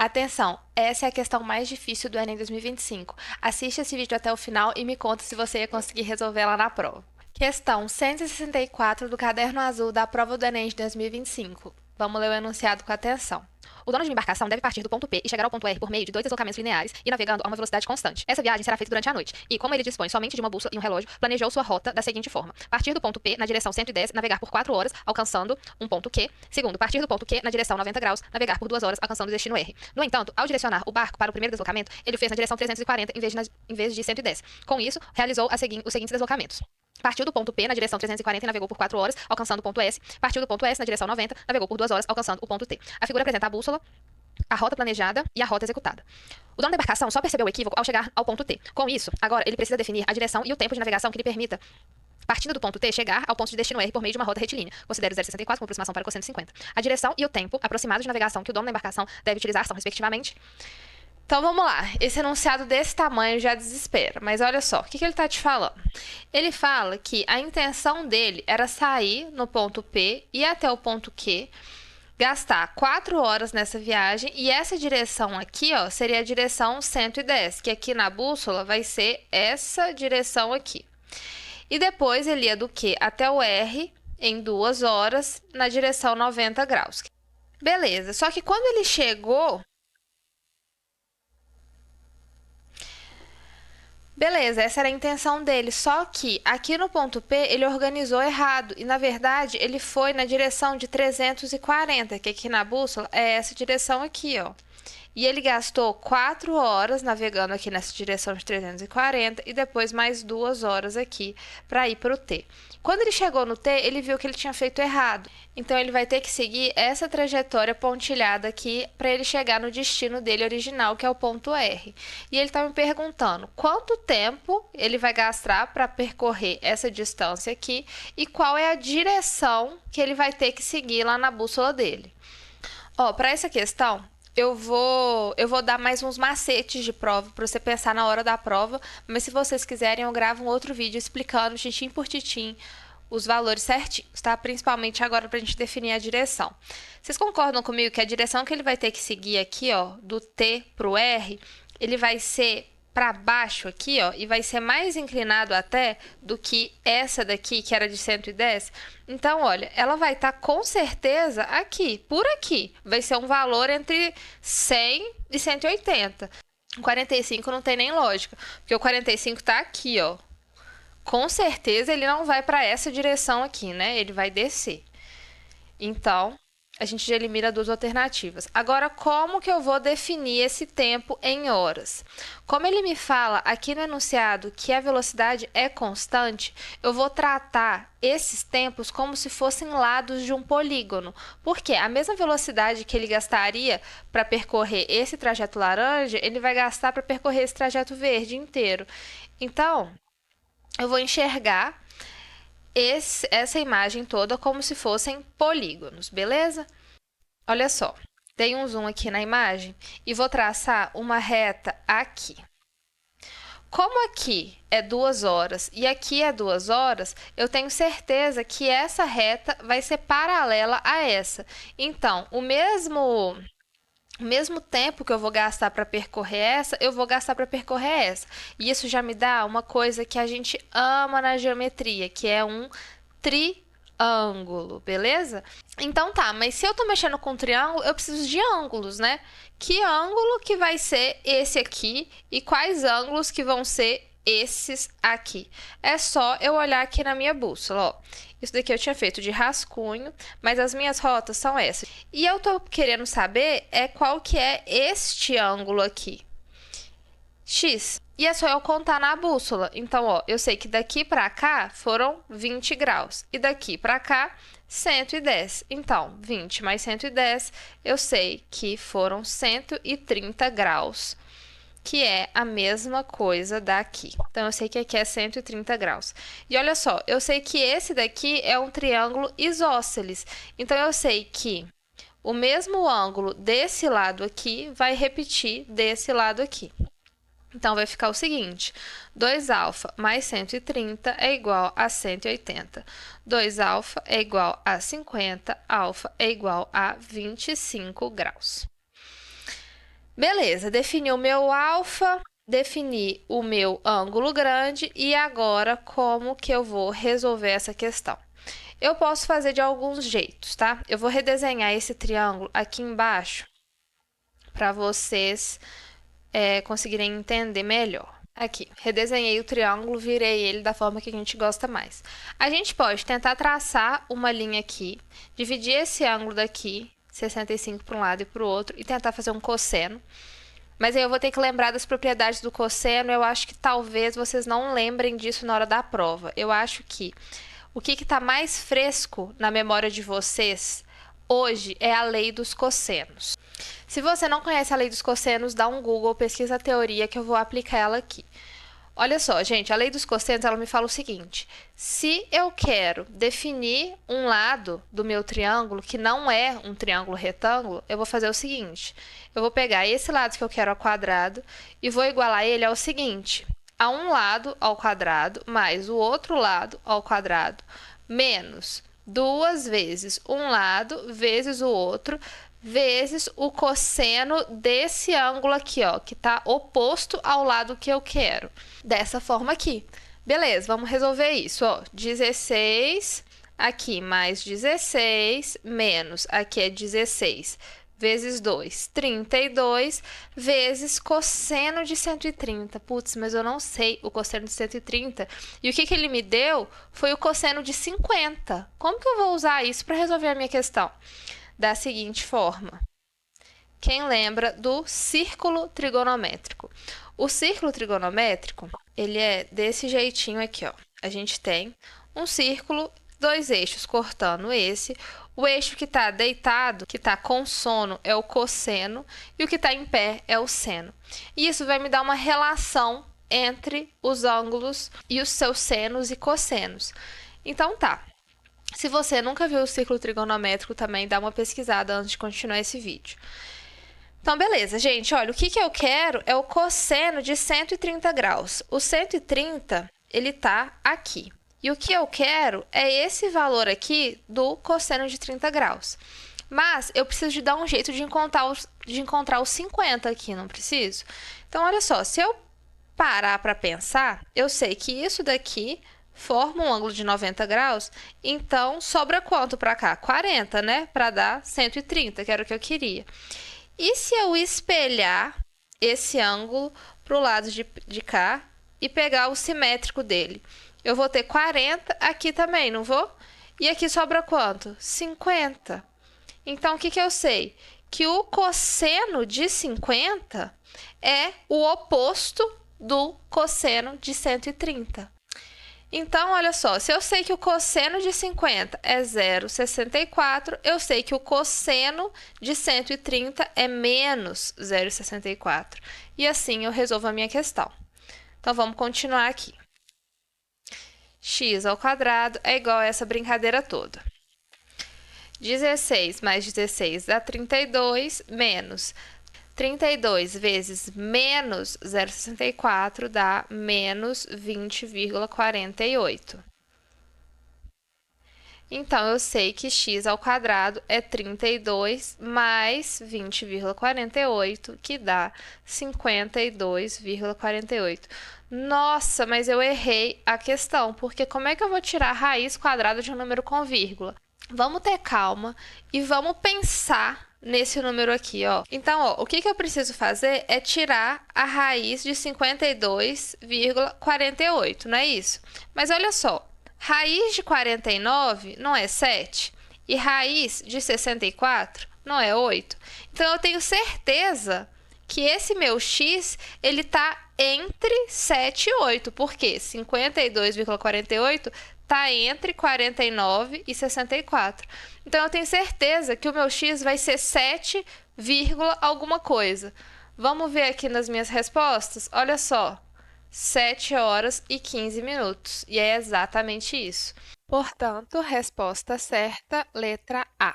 Atenção, essa é a questão mais difícil do Enem 2025. Assiste esse vídeo até o final e me conta se você ia conseguir resolver ela na prova. Questão 164 do Caderno Azul da prova do Enem de 2025. Vamos ler o enunciado com atenção. O dono de uma embarcação deve partir do ponto P e chegar ao ponto R por meio de 2 deslocamentos lineares e navegando a uma velocidade constante. Essa viagem será feita durante a noite e, como ele dispõe somente de uma bússola e um relógio, planejou sua rota da seguinte forma: partir do ponto P na direção 110, navegar por 4 horas, alcançando um ponto Q. Segundo, partir do ponto Q na direção 90 graus, navegar por 2 horas, alcançando o destino R. No entanto, ao direcionar o barco para o primeiro deslocamento, ele o fez na direção 340 em vez de 110. Com isso, realizou os seguintes deslocamentos. Partiu do ponto P na direção 340 e navegou por 4 horas, alcançando o ponto S. Partiu do ponto S na direção 90, navegou por 2 horas, alcançando o ponto T. A figura apresenta a bússola, a rota planejada e a rota executada. O dono da embarcação só percebeu o equívoco ao chegar ao ponto T. Com isso, agora ele precisa definir a direção e o tempo de navegação que lhe permita, partindo do ponto T, chegar ao ponto de destino R por meio de uma rota retilínea. Considere 0,64 como aproximação para cosseno 50. A direção e o tempo aproximado de navegação que o dono da embarcação deve utilizar são, respectivamente... Então vamos lá, esse enunciado desse tamanho já desespera, mas olha só, o que ele está te falando? Ele fala que a intenção dele era sair no ponto P, ir até o ponto Q, gastar 4 horas nessa viagem, e essa direção aqui, ó, seria a direção 110, que aqui na bússola vai ser essa direção aqui. E depois ele ia do Q até o R em 2 horas na direção 90 graus. Beleza, só que quando ele chegou... Beleza, essa era a intenção dele, só que aqui no ponto P ele organizou errado e, na verdade, ele foi na direção de 340, que aqui na bússola é essa direção aqui, ó. E ele gastou 4 horas navegando aqui nessa direção de 340 e depois mais 2 horas aqui para ir para o T. Quando ele chegou no T, ele viu que ele tinha feito errado. Então, ele vai ter que seguir essa trajetória pontilhada aqui para ele chegar no destino dele original, que é o ponto R. E ele está me perguntando quanto tempo ele vai gastar para percorrer essa distância aqui e qual é a direção que ele vai ter que seguir lá na bússola dele. Ó, para essa questão... Eu vou dar mais uns macetes de prova para você pensar na hora da prova, mas se vocês quiserem eu gravo um outro vídeo explicando tintim por tintim os valores certinhos, tá? Principalmente agora para a gente definir a direção. Vocês concordam comigo que a direção que ele vai ter que seguir aqui, ó, do T para o R, ele vai ser para baixo aqui, ó, e vai ser mais inclinado até do que essa daqui, que era de 110. Então, olha, ela vai estar com certeza aqui, por aqui. Vai ser um valor entre 100 e 180. O 45 não tem nem lógica, porque o 45 está aqui, ó. Com certeza ele não vai para essa direção aqui, né? Ele vai descer. Então, a gente já elimina 2 alternativas. Agora, como que eu vou definir esse tempo em horas? Como ele me fala aqui no enunciado que a velocidade é constante, eu vou tratar esses tempos como se fossem lados de um polígono. Porque a mesma velocidade que ele gastaria para percorrer esse trajeto laranja, ele vai gastar para percorrer esse trajeto verde inteiro. Então, eu vou enxergar essa imagem toda como se fossem polígonos, beleza? Olha só, dei um zoom aqui na imagem e vou traçar uma reta aqui. Como aqui é 2 horas e aqui é 2 horas, eu tenho certeza que essa reta vai ser paralela a essa. Então, o mesmo tempo que eu vou gastar para percorrer essa, eu vou gastar para percorrer essa. E isso já me dá uma coisa que a gente ama na geometria, que é um triângulo, beleza? Então tá, mas se eu tô mexendo com triângulo, eu preciso de ângulos, né? Que ângulo que vai ser esse aqui e quais ângulos que vão ser esses aqui? É só eu olhar aqui na minha bússola, ó. Isso daqui eu tinha feito de rascunho, mas as minhas rotas são essas. E eu tô querendo saber qual que é este ângulo aqui. X. E é só eu contar na bússola. Então, ó, eu sei que daqui para cá foram 20 graus. E daqui para cá, 110. Então, 20 mais 110, eu sei que foram 130 graus, que é a mesma coisa daqui. Então, eu sei que aqui é 130 graus. E olha só, eu sei que esse daqui é um triângulo isósceles. Então, eu sei que o mesmo ângulo desse lado aqui vai repetir desse lado aqui. Então, vai ficar o seguinte: 2α mais 130 é igual a 180. 2α é igual a 50, α é igual a 25 graus. Beleza, defini o meu alfa, defini o meu ângulo grande e agora como que eu vou resolver essa questão? Eu posso fazer de alguns jeitos, tá? Eu vou redesenhar esse triângulo aqui embaixo para vocês conseguirem entender melhor. Aqui, redesenhei o triângulo, virei ele da forma que a gente gosta mais. A gente pode tentar traçar uma linha aqui, dividir esse ângulo daqui, 65 para um lado e para o outro, e tentar fazer um cosseno. Mas aí eu vou ter que lembrar das propriedades do cosseno. Eu acho que talvez vocês não lembrem disso na hora da prova. Eu acho que o que está mais fresco na memória de vocês hoje é a lei dos cossenos. Se você não conhece a lei dos cossenos, dá um Google, pesquisa a teoria que eu vou aplicar ela aqui. Olha só, gente, a lei dos cossenos, ela me fala o seguinte: se eu quero definir um lado do meu triângulo que não é um triângulo retângulo, eu vou fazer o seguinte: eu vou pegar esse lado que eu quero ao quadrado e vou igualar ele ao seguinte: a um lado ao quadrado mais o outro lado ao quadrado menos 2 vezes um lado vezes o outro vezes o cosseno desse ângulo aqui, ó, que está oposto ao lado que eu quero. Dessa forma aqui. Beleza, vamos resolver isso, ó. 16 aqui mais 16 menos aqui é 16 vezes 2, 32 vezes cosseno de 130. Putz, mas eu não sei o cosseno de 130. E o que ele me deu foi o cosseno de 50. Como que eu vou usar isso para resolver a minha questão? Da seguinte forma. Quem lembra do círculo trigonométrico? O círculo trigonométrico, ele é desse jeitinho aqui, ó. A gente tem um círculo, 2 eixos cortando esse. O eixo que está deitado, que está com sono, é o cosseno, e o que está em pé é o seno. E isso vai me dar uma relação entre os ângulos e os seus senos e cossenos. Então, tá. Se você nunca viu o círculo trigonométrico, também dá uma pesquisada antes de continuar esse vídeo. Então, beleza, gente. Olha, o que eu quero é o cosseno de 130 graus. O 130, ele tá aqui. E o que eu quero é esse valor aqui do cosseno de 30 graus. Mas eu preciso de dar um jeito de encontrar os 50 aqui, não preciso? Então, olha só, se eu parar para pensar, eu sei que isso daqui forma um ângulo de 90 graus, então sobra quanto para cá? 40, né? Para dar 130, que era o que eu queria. E se eu espelhar esse ângulo para o lado de cá e pegar o simétrico dele? Eu vou ter 40 aqui também, não vou? E aqui sobra quanto? 50. Então, o que eu sei? Que o cosseno de 50 é o oposto do cosseno de 130. Então, olha só, se eu sei que o cosseno de 50 é 0,64, eu sei que o cosseno de 130 é menos 0,64. E assim eu resolvo a minha questão. Então, vamos continuar aqui. X ao quadrado é igual a essa brincadeira toda. 16 mais 16 dá 32, menos 32 vezes menos 0,64 dá menos 20,48. Então, eu sei que x ao quadrado é 32 mais 20,48, que dá 52,48. Nossa, mas eu errei a questão, porque como é que eu vou tirar a raiz quadrada de um número com vírgula? Vamos ter calma e vamos pensar nesse número aqui, ó. Então, ó, o que eu preciso fazer é tirar a raiz de 52,48, não é isso? Mas olha só, raiz de 49 não é 7 e raiz de 64 não é 8. Então, eu tenho certeza que esse meu x, ele tá entre 7 e 8, porque 52,48 está entre 49 e 64. Então, eu tenho certeza que o meu x vai ser 7, alguma coisa. Vamos ver aqui nas minhas respostas? Olha só, 7 horas e 15 minutos. E é exatamente isso. Portanto, resposta certa, letra A.